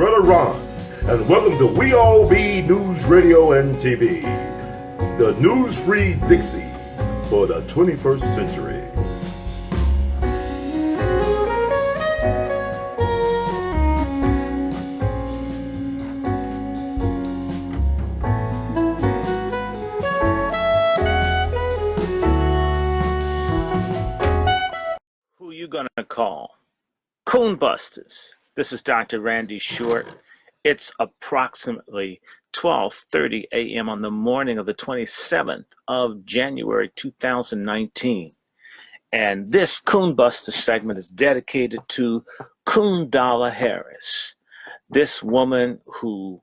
Brother Ron, and welcome to We All Be News Radio and TV, the news-free Dixie for the 21st century. Who you gonna call? QoonBusterz. This is Dr. Randy Short. It's approximately 12:30 a.m. on the morning of the 27th of January 2019. And this QoonBusterz segment is dedicated to KoonDolla Harris. This woman who,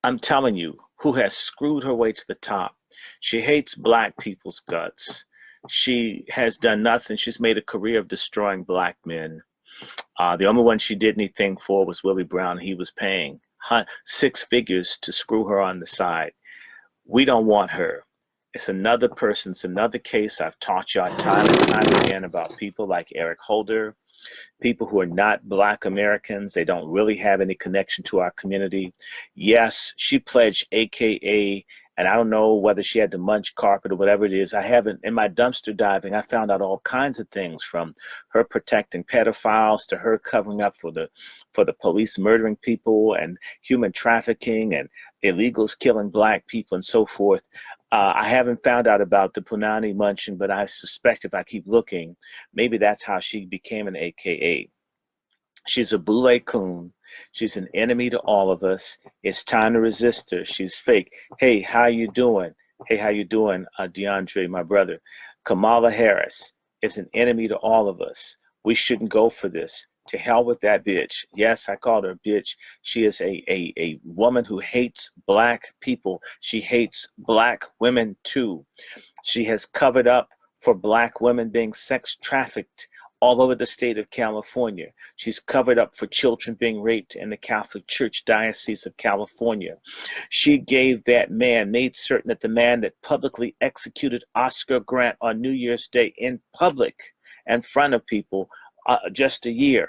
I'm telling you, who has screwed her way to the top. She hates black people's guts. She has done nothing. She's made a career of destroying black men. The only one she did anything for was Willie Brown. He was paying 6 figures to screw her on the side. We don't want her. It's another person. It's another case. I've taught y'all time and time again about people like Eric Holder, people who are not black Americans. They don't really have any connection to our community. Yes, she pledged AKA, and I don't know whether she had to munch carpet or whatever it is. I haven't, in my dumpster diving, I found out all kinds of things, from her protecting pedophiles to her covering up for the police murdering people and human trafficking and illegals killing black people and so forth. I haven't found out about the punani munching, but I suspect if I keep looking, maybe that's how she became an AKA. She's a boule coon. She's an enemy to all of us. It's time to resist her. She's fake. Hey, how you doing? Hey, how you doing, DeAndre, my brother? Kamala Harris is an enemy to all of us. We shouldn't go for this. To hell with that bitch. Yes, I called her a bitch. She is a woman who hates black people. She hates black women too. She has covered up for black women being sex trafficked all over the state of California. She's covered up for children being raped in the Catholic Church Diocese of California. She gave that man, made certain that the man that publicly executed Oscar Grant on New Year's Day in public in front of people, just a year.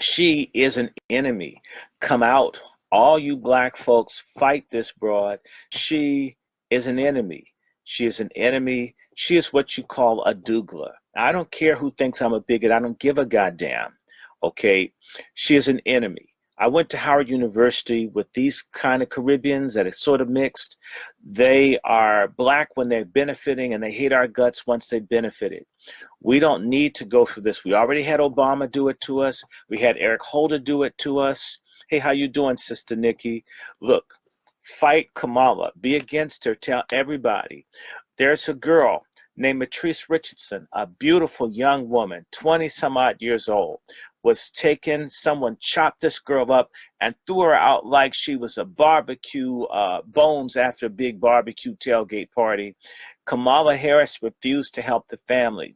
She is an enemy. Come out, all you black folks, fight this broad. She is an enemy. She is an enemy. She is what you call a dougla. I don't care who thinks I'm a bigot. I don't give a goddamn. Okay, she is an enemy. I went to Howard University with these kind of Caribbeans that are sort of mixed. They are black when they're benefiting, and they hate our guts once they benefited. We don't need to go through this. We already had Obama do it to us. We had Eric Holder do it to us. Hey, how you doing, Sister Nikki? Look, fight Kamala. Be against her. Tell everybody. There's a girl named Matrice Richardson, a beautiful young woman, 20 some odd years old, was taken. Someone chopped this girl up and threw her out like she was a barbecue, bones after a big barbecue tailgate party. Kamala Harris refused to help the family.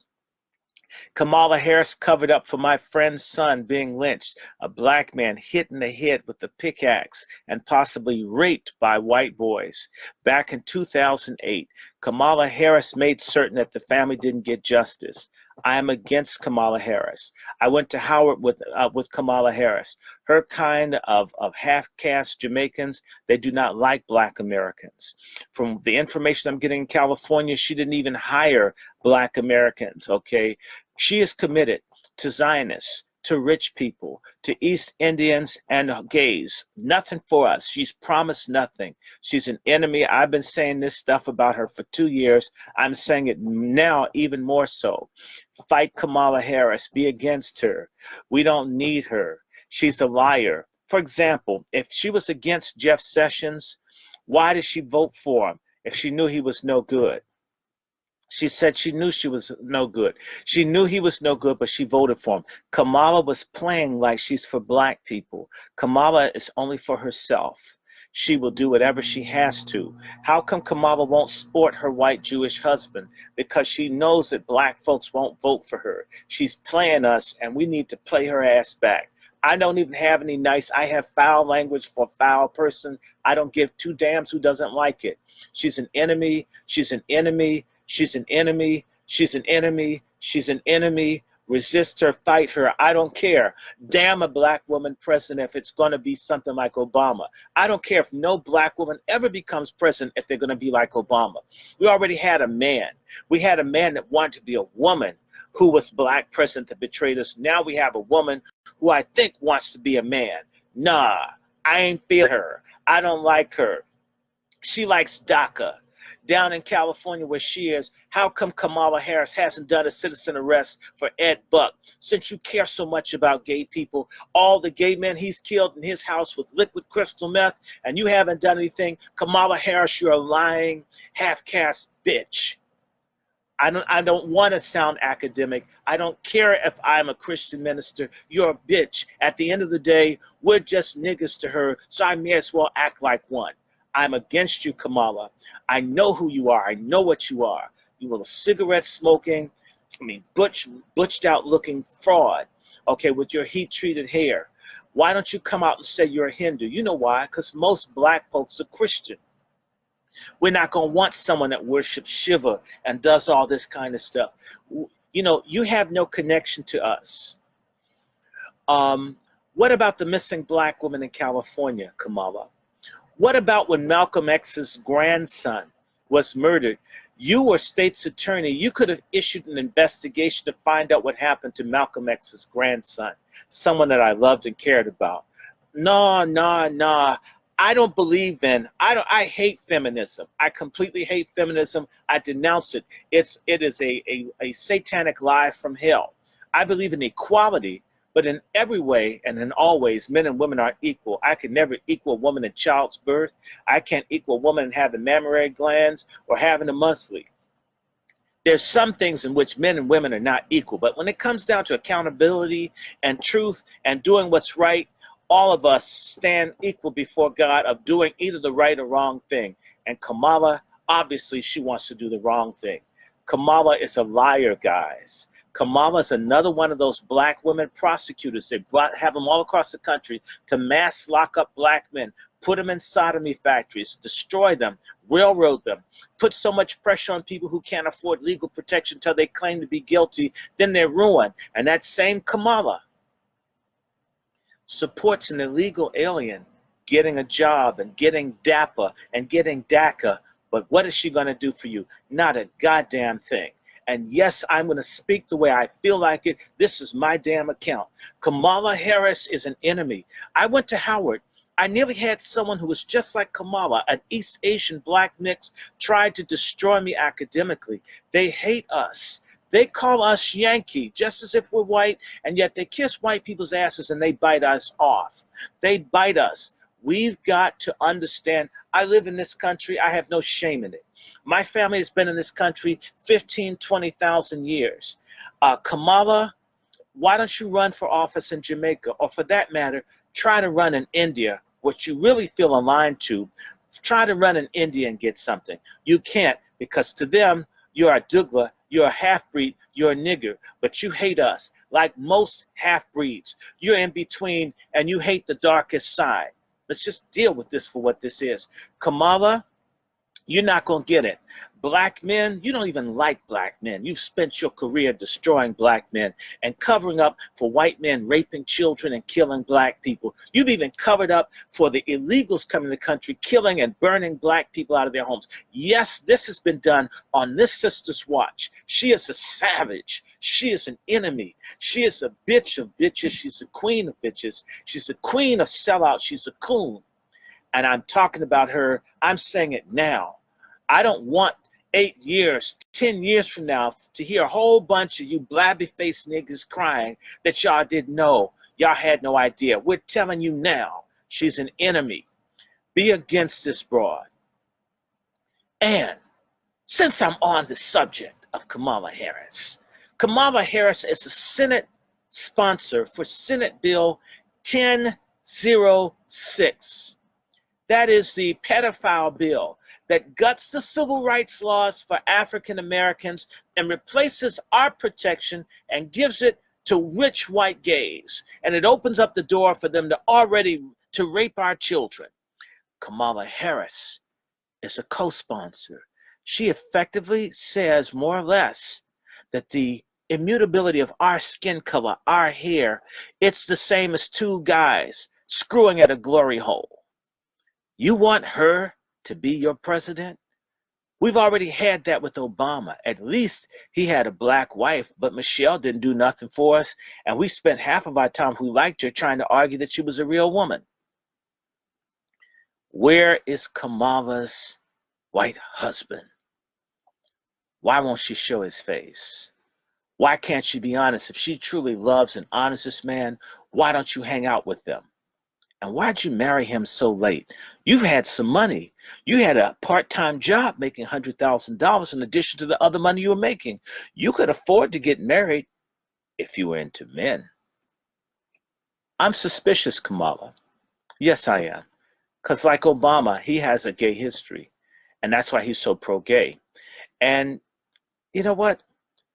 Kamala Harris covered up for my friend's son being lynched, a black man hit in the head with a pickaxe and possibly raped by white boys. Back in 2008, Kamala Harris made certain that the family didn't get justice. I am against Kamala Harris. I went to Howard with Kamala Harris. Her kind of half-caste Jamaicans, they do not like black Americans. From the information I'm getting in California, she didn't even hire black Americans, okay? She is committed to Zionists, to rich people, to East Indians and gays. Nothing for us. She's promised nothing. She's an enemy. I've been saying this stuff about her for 2 years. I'm saying it now even more so. Fight Kamala Harris. Be against her. We don't need her. She's a liar. For example, if she was against Jeff Sessions, why did she vote for him if she knew he was no good? She said she knew she was no good. She knew he was no good, but she voted for him. Kamala was playing like she's for black people. Kamala is only for herself. She will do whatever she has to. How come Kamala won't support her white Jewish husband? Because she knows that black folks won't vote for her. She's playing us, and we need to play her ass back. I don't even have any nice, I have foul language for a foul person. I don't give two damns who doesn't like it. She's an enemy. She's an enemy. She's an enemy. She's an enemy. She's an enemy. Resist her, fight her. I don't care. Damn a black woman president if it's going to be something like Obama. I don't care if no black woman ever becomes president if they're going to be like Obama. We already had a man. We had a man that wanted to be a woman who was black president that betrayed us. Now we have a woman who I think wants to be a man. Nah, I ain't feel her. I don't like her. She likes DACA. Down in California where she is, how come Kamala Harris hasn't done a citizen arrest for Ed Buck? Since you care so much about gay people, all the gay men he's killed in his house with liquid crystal meth, and you haven't done anything, Kamala Harris, you're a lying, half-caste bitch. I don't want to sound academic. I don't care if I'm a Christian minister. You're a bitch. At the end of the day, we're just niggas to her, so I may as well act like one. I'm against you, Kamala. I know who you are. I know what you are. You little cigarette smoking, butched out looking fraud, okay, with your heat treated hair. Why don't you come out and say you're a Hindu? You know why? Because most black folks are Christian. We're not going to want someone that worships Shiva and does all this kind of stuff. You know, you have no connection to us. What about the missing black woman in California, Kamala? What about when Malcolm X's grandson was murdered? You were state's attorney. You could have issued an investigation to find out what happened to Malcolm X's grandson, someone that I loved and cared about. No. I don't believe in, I hate feminism. I completely hate feminism. I denounce it. It is a satanic lie from hell. I believe in equality, but in every way and in all ways, men and women are equal. I can never equal a woman in child's birth. I can't equal a woman in having mammary glands or having a monthly. There's some things in which men and women are not equal, but when it comes down to accountability and truth and doing what's right, all of us stand equal before God of doing either the right or wrong thing. And Kamala, obviously, she wants to do the wrong thing. Kamala is a liar, guys. Kamala is another one of those black women prosecutors. They have them all across the country to mass lock up black men, put them in sodomy factories, destroy them, railroad them, put so much pressure on people who can't afford legal protection until they claim to be guilty, then they're ruined. And that same Kamala supports an illegal alien getting a job and getting DAPA and getting DACA. But what is she going to do for you? Not a goddamn thing. And yes, I'm going to speak the way I feel like it. This is my damn account. Kamala Harris is an enemy. I went to Howard. I nearly had someone who was just like Kamala, an East Asian black mix, tried to destroy me academically. They hate us. They call us Yankee, just as if we're white, and yet they kiss white people's asses and they bite us off. They bite us. We've got to understand, I live in this country. I have no shame in it. My family has been in this country 15, 20,000 years. Kamala, why don't you run for office in Jamaica? Or for that matter, try to run in India, what you really feel aligned to. Try to run in India and get something. You can't, because to them, you're a Douglas, you're a half-breed, you're a nigger, but you hate us. Like most half-breeds, you're in between and you hate the darkest side. Let's just deal with this for what this is. Kamala, you're not going to get it. Black men, you don't even like black men. You've spent your career destroying black men and covering up for white men raping children and killing black people. You've even covered up for the illegals coming to the country, killing and burning black people out of their homes. Yes, this has been done on this sister's watch. She is a savage. She is an enemy. She is a bitch of bitches. She's a queen of bitches. She's a queen of sellouts. She's a coon. And I'm talking about her. I'm saying it now. I don't want 8 years, 10 years from now to hear a whole bunch of you blabby-faced niggas crying that y'all didn't know. Y'all had no idea. We're telling you now, she's an enemy. Be against this broad. And since I'm on the subject of Kamala Harris is a Senate sponsor for Senate Bill 1006. That is the pedophile bill that guts the civil rights laws for African Americans and replaces our protection and gives it to rich white gays. And it opens up the door for them to rape our children. Kamala Harris is a co-sponsor. She effectively says more or less that the immutability of our skin color, our hair, it's the same as two guys screwing at a glory hole. You want her to be your president? We've already had that with Obama. At least he had a black wife, but Michelle didn't do nothing for us, and we spent half of our time who liked her trying to argue that she was a real woman. Where is Kamala's white husband? Why won't she show his face? Why can't she be honest? If she truly loves and honors this man, why don't you hang out with them? And why'd you marry him so late? You've had some money. You had a part-time job making $100,000 in addition to the other money you were making. You could afford to get married if you were into men. I'm suspicious, Kamala. Yes, I am. Because like Obama, he has a gay history. And that's why he's so pro-gay. And you know what?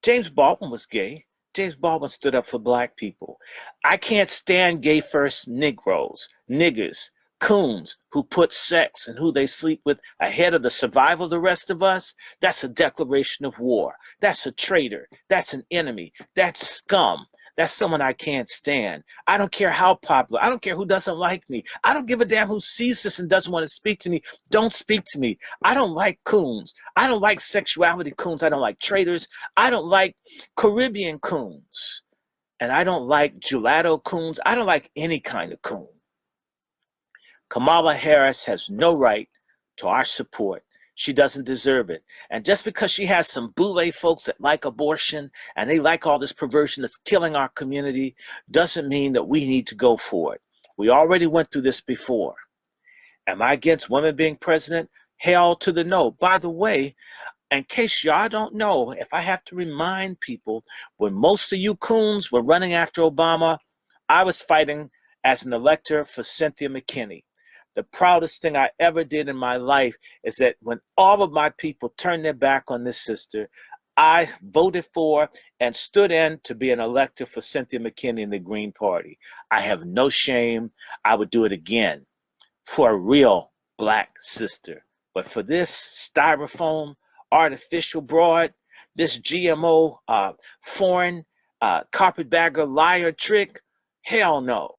James Baldwin was gay. James Baldwin stood up for black people. I can't stand gay first Negroes, niggers, coons who put sex and who they sleep with ahead of the survival of the rest of us. That's a declaration of war. That's a traitor. That's an enemy. That's scum. That's someone I can't stand. I don't care how popular. I don't care who doesn't like me. I don't give a damn who sees this and doesn't want to speak to me. Don't speak to me. I don't like coons. I don't like sexuality coons. I don't like traitors. I don't like Caribbean coons. And I don't like gelato coons. I don't like any kind of coon. Kamala Harris has no right to our support. She doesn't deserve it. And just because she has some boule folks that like abortion and they like all this perversion that's killing our community doesn't mean that we need to go for it. We already went through this before. Am I against women being president? Hell to the no. By the way, in case y'all don't know, if I have to remind people, when most of you coons were running after Obama, I was fighting as an elector for Cynthia McKinney. The proudest thing I ever did in my life is that when all of my people turned their back on this sister, I voted for and stood in to be an elector for Cynthia McKinney in the Green Party. I have no shame. I would do it again for a real black sister. But for this styrofoam, artificial broad, this GMO, foreign, carpetbagger liar trick, hell no.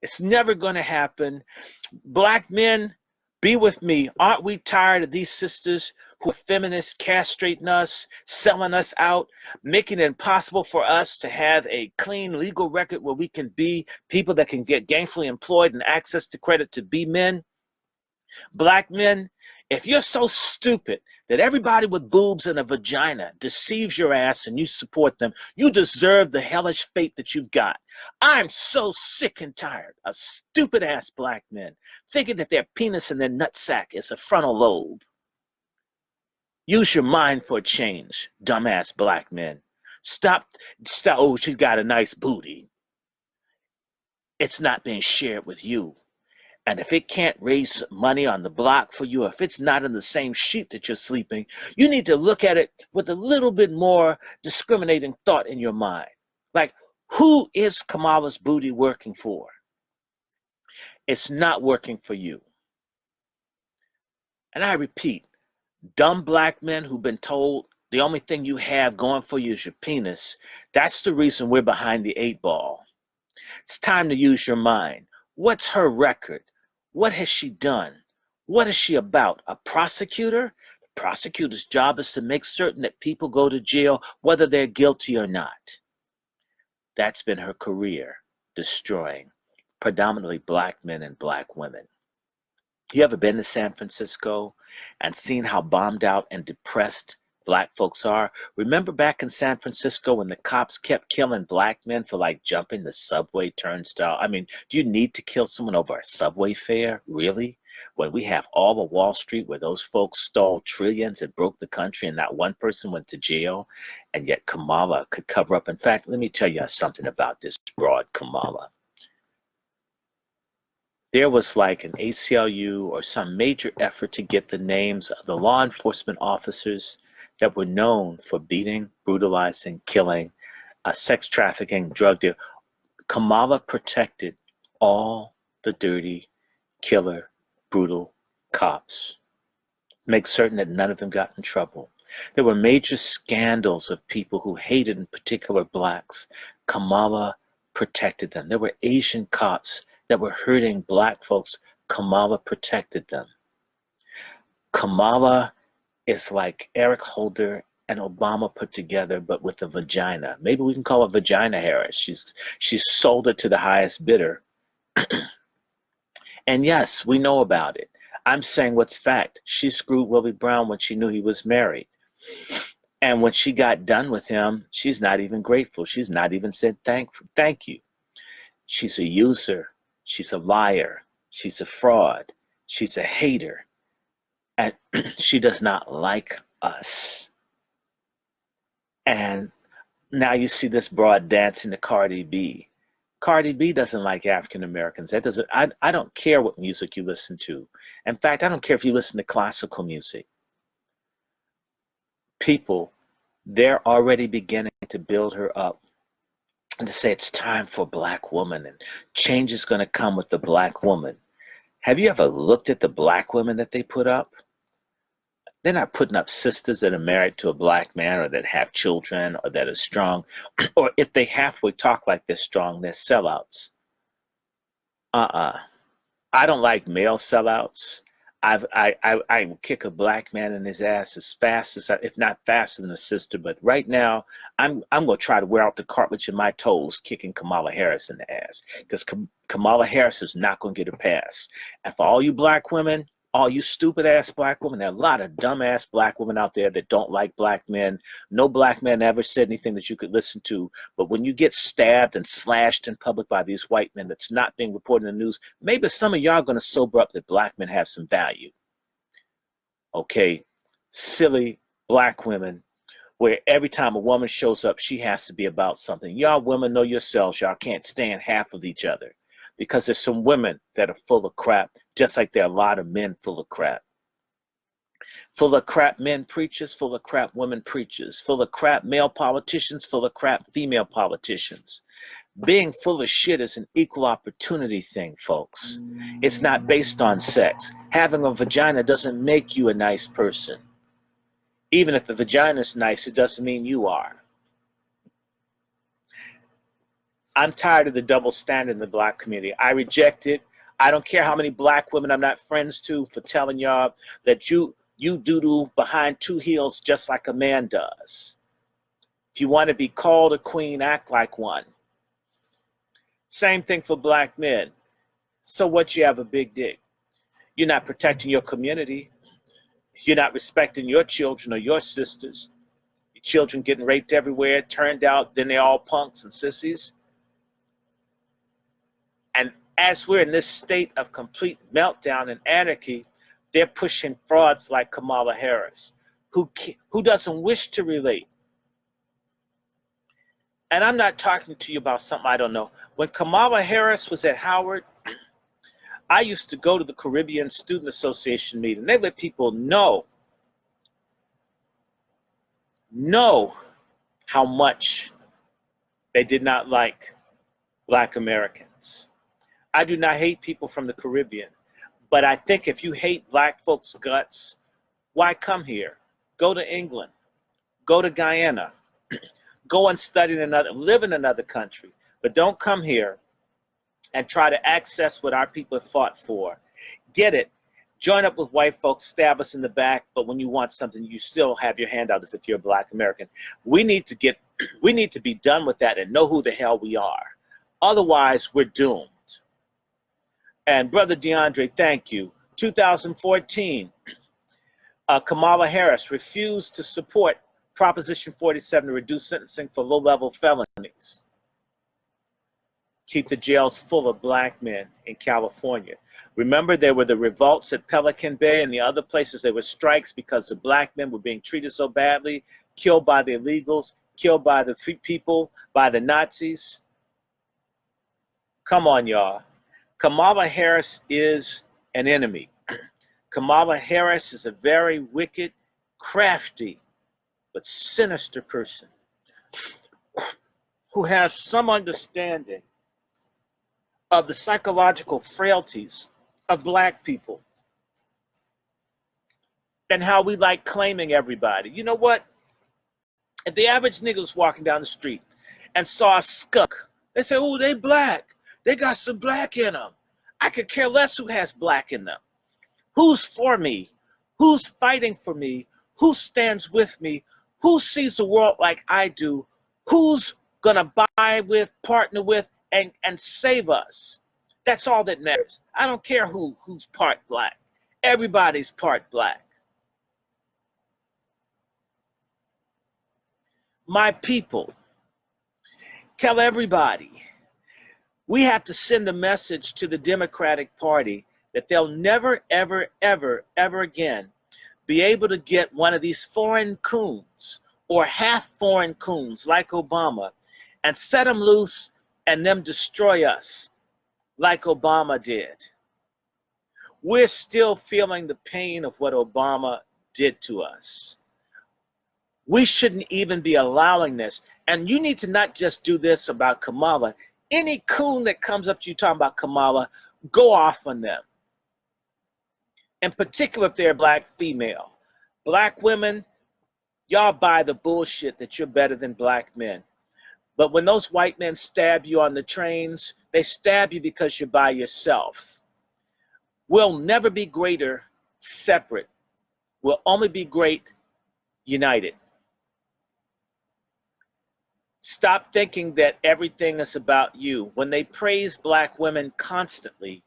It's never going to happen. Black men, be with me. Aren't we tired of these sisters who are feminists castrating us, selling us out, making it impossible for us to have a clean legal record where we can be people that can get gainfully employed and access to credit to be men? Black men, if you're so stupid that everybody with boobs and a vagina deceives your ass and you support them, you deserve the hellish fate that you've got. I'm so sick and tired of stupid ass black men thinking that their penis and their nutsack is a frontal lobe. Use your mind for a change, dumbass black men. Stop, oh, she's got a nice booty. It's not being shared with you. And if it can't raise money on the block for you, if it's not in the same sheet that you're sleeping, you need to look at it with a little bit more discriminating thought in your mind. Like, who is Kamala's booty working for? It's not working for you. And I repeat, dumb black men who've been told the only thing you have going for you is your penis, that's the reason we're behind the 8 ball. It's time to use your mind. What's her record? What has she done? What is she about? A prosecutor? The prosecutor's job is to make certain that people go to jail whether they're guilty or not. That's been her career, destroying predominantly black men and black women. You ever been to San Francisco and seen how bombed out and depressed black folks are? Remember back in San Francisco when the cops kept killing black men for like jumping the subway turnstile? I mean, do you need to kill someone over a subway fare? Really? When we have all of Wall Street where those folks stole trillions and broke the country and not one person went to jail, and yet Kamala could cover up. In fact, let me tell you something about this broad Kamala. There was like an ACLU or some major effort to get the names of the law enforcement officers that were known for beating, brutalizing, killing, sex trafficking, drug deal. Kamala protected all the dirty, killer, brutal cops. Make certain that none of them got in trouble. There were major scandals of people who hated, in particular, blacks. Kamala protected them. There were Asian cops that were hurting black folks. Kamala protected them. Kamala is like Eric Holder and Obama put together, but with a vagina. Maybe we can call it Vagina Harris. She's sold it to the highest bidder. And yes, we know about it. I'm saying what's fact. She screwed Willie Brown when she knew he was married. And when she got done with him, she's not even grateful. She's not even said thank you. She's a user. She's a liar. She's a fraud. She's a hater. And she does not like us. And now you see this broad dancing to Cardi B. Cardi B doesn't like African Americans. I don't care what music you listen to. In fact, I don't care if you listen to classical music. People, they're already beginning to build her up and to say it's time for a black woman and change is going to come with the black woman. Have you ever looked at the black women that they put up? They're not putting up sisters that are married to a black man or that have children or that are strong. Or if they halfway talk like they're strong, they're sellouts. I don't like male sellouts. I will kick a black man in his ass as fast as, if not faster than a sister. But right now, I'm going to try to wear out the cartilage in my toes kicking Kamala Harris in the ass. Because Kamala Harris is not going to get a pass. And for all you black women, all you stupid ass black women, there are a lot of dumb ass black women out there that don't like black men. No black man ever said anything that you could listen to. But when you get stabbed and slashed in public by these white men that's not being reported in the news, maybe some of y'all are going to sober up that black men have some value. Okay, silly black women, where every time a woman shows up, she has to be about something. Y'all women know yourselves, y'all can't stand half of each other. Because there's some women that are full of crap, just like there are a lot of men full of crap. Full of crap men preachers, full of crap women preachers, full of crap male politicians, full of crap female politicians. Being full of shit is an equal opportunity thing, folks. It's not based on sex. Having a vagina doesn't make you a nice person. Even if the vagina's nice, it doesn't mean you are. I'm tired of the double standard in the black community. I reject it. I don't care how many black women I'm not friends to for telling y'all that you doodle behind two heels just like a man does. If you want to be called a queen, act like one. Same thing for black men. So what, you have a big dick? You're not protecting your community. You're not respecting your children or your sisters. Your children getting raped everywhere. It turned out then they're all punks and sissies. And as we're in this state of complete meltdown and anarchy, they're pushing frauds like Kamala Harris, who doesn't wish to relate. And I'm not talking to you about something I don't know. When Kamala Harris was at Howard, I used to go to the Caribbean Student Association meeting. They let people know how much they did not like black Americans. I do not hate people from the Caribbean, but I think if you hate black folks' guts, why come here? Go to England, go to Guyana, go and study live in another country, but don't come here and try to access what our people have fought for. Get it? Join up with white folks, stab us in the back, but when you want something, you still have your hand out as if you're a black American. We need to be done with that and know who the hell we are. Otherwise, we're doomed. And Brother DeAndre, thank you. 2014, Kamala Harris refused to support Proposition 47 to reduce sentencing for low-level felonies. Keep the jails full of black men in California. Remember, there were the revolts at Pelican Bay and the other places. There were strikes because the black men were being treated so badly, killed by the illegals, killed by the people, by the Nazis. Come on, y'all. Kamala Harris is an enemy. Kamala Harris is a very wicked, crafty, but sinister person who has some understanding of the psychological frailties of black people. and how we like claiming everybody. You know what? If the average nigga was walking down the street and saw a skunk, they say, oh, they black. They got some black in them. I could care less who has black in them. Who's for me? Who's fighting for me? Who stands with me? Who sees the world like I do? Who's gonna buy with, partner with, and save us? That's all that matters. I don't care who's part black. Everybody's part black. My people, tell everybody, we have to send a message to the Democratic Party that they'll never, ever, ever, ever again be able to get one of these foreign coons or half foreign coons like Obama and set them loose and them destroy us like Obama did. We're still feeling the pain of what Obama did to us. We shouldn't even be allowing this. And you need to not just do this about Kamala. Any coon that comes up to you talking about Kamala, go off on them. In particular, if they're a black female. Black women, y'all buy the bullshit that you're better than black men. But when those white men stab you on the trains, they stab you because you're by yourself. We'll never be greater separate. We'll only be great united. Stop thinking that everything is about you. When they praise black women constantly,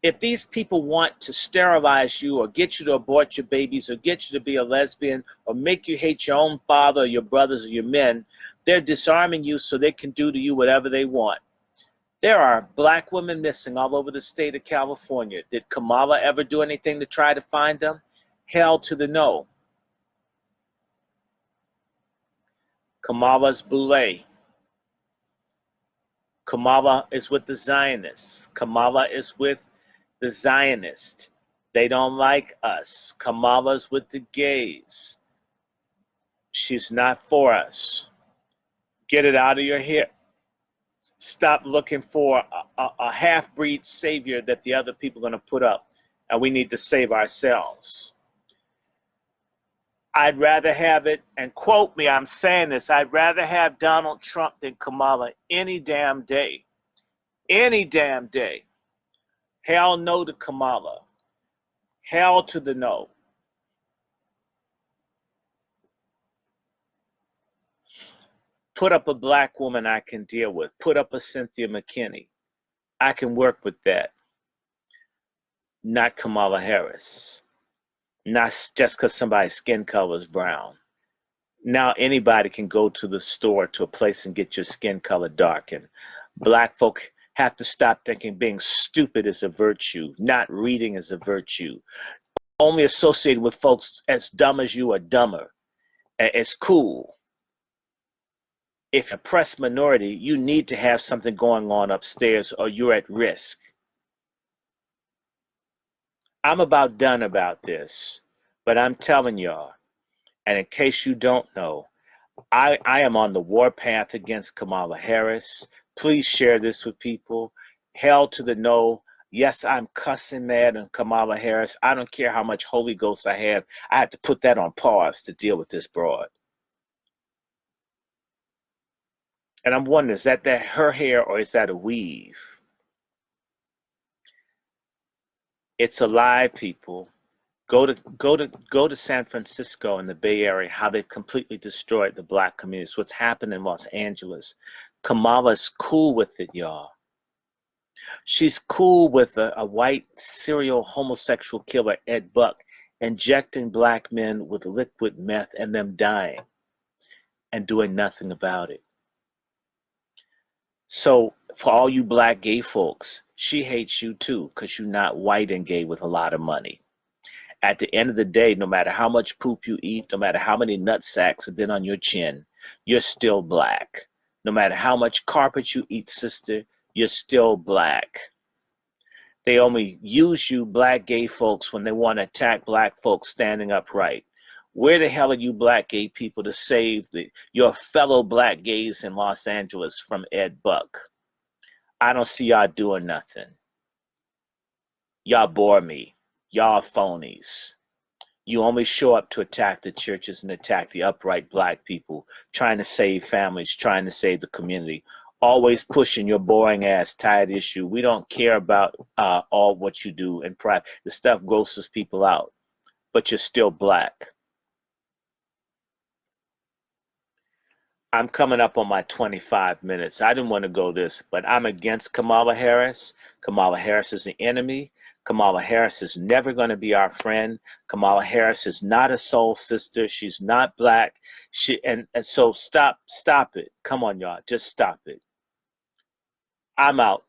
if these people want to sterilize you or get you to abort your babies or get you to be a lesbian or make you hate your own father or your brothers or your men, they're disarming you so they can do to you whatever they want. There are black women missing all over the state of California. Did Kamala ever do anything to try to find them? Hell to the no. Kamala's boule. Kamala is with the Zionists. Kamala is with the Zionists. They don't like us. Kamala's with the gays. She's not for us. Get it out of your head. Stop looking for a half-breed savior that the other people are going to put up, and we need to save ourselves. I'd rather have it, and quote me, I'm saying this, I'd rather have Donald Trump than Kamala any damn day. Any damn day. Hell no to Kamala. Hell to the no. Put up a black woman I can deal with. Put up a Cynthia McKinney. I can work with that. Not Kamala Harris. Not just because somebody's skin color is brown. Now anybody can go to the store, to a place, and get your skin color darkened. Black folk have to stop thinking being stupid is a virtue. Not reading is a virtue. Only associated with folks as dumb as you are dumber. It's cool. If you're a oppressed minority, you need to have something going on upstairs or you're at risk. I'm about done about this, but I'm telling y'all, and in case you don't know, I am on the warpath against Kamala Harris. Please share this with people. Hell to the no. Yes, I'm cussing mad on Kamala Harris. I don't care how much Holy Ghost I have. I have to put that on pause to deal with this broad. And I'm wondering, is that her hair or is that a weave? It's a lie, people. Go to San Francisco and the Bay Area, how they've completely destroyed the black communities. What's happened in Los Angeles. Kamala's cool with it, y'all. She's cool with a white serial homosexual killer, Ed Buck, injecting black men with liquid meth and them dying and doing nothing about it. So for all you black gay folks, she hates you too because you're not white and gay with a lot of money. At the end of the day, no matter how much poop you eat, no matter how many nut sacks have been on your chin, you're still black. No matter how much carpet you eat, sister, you're still black. They only use you black gay folks when they want to attack black folks standing upright. Where the hell are you black gay people to save your fellow black gays in Los Angeles from Ed Buck? I don't see y'all doing nothing. Y'all bore me. Y'all phonies. You only show up to attack the churches and attack the upright black people, trying to save families, trying to save the community. Always pushing your boring ass tired issue. We don't care about all what you do in private. The stuff grosses people out, but you're still black. I'm coming up on my 25 minutes. I didn't want to go this, but I'm against Kamala Harris. Kamala Harris is the enemy. Kamala Harris is never going to be our friend. Kamala Harris is not a soul sister. She's not black. And so stop it. Come on, y'all. Just stop it. I'm out.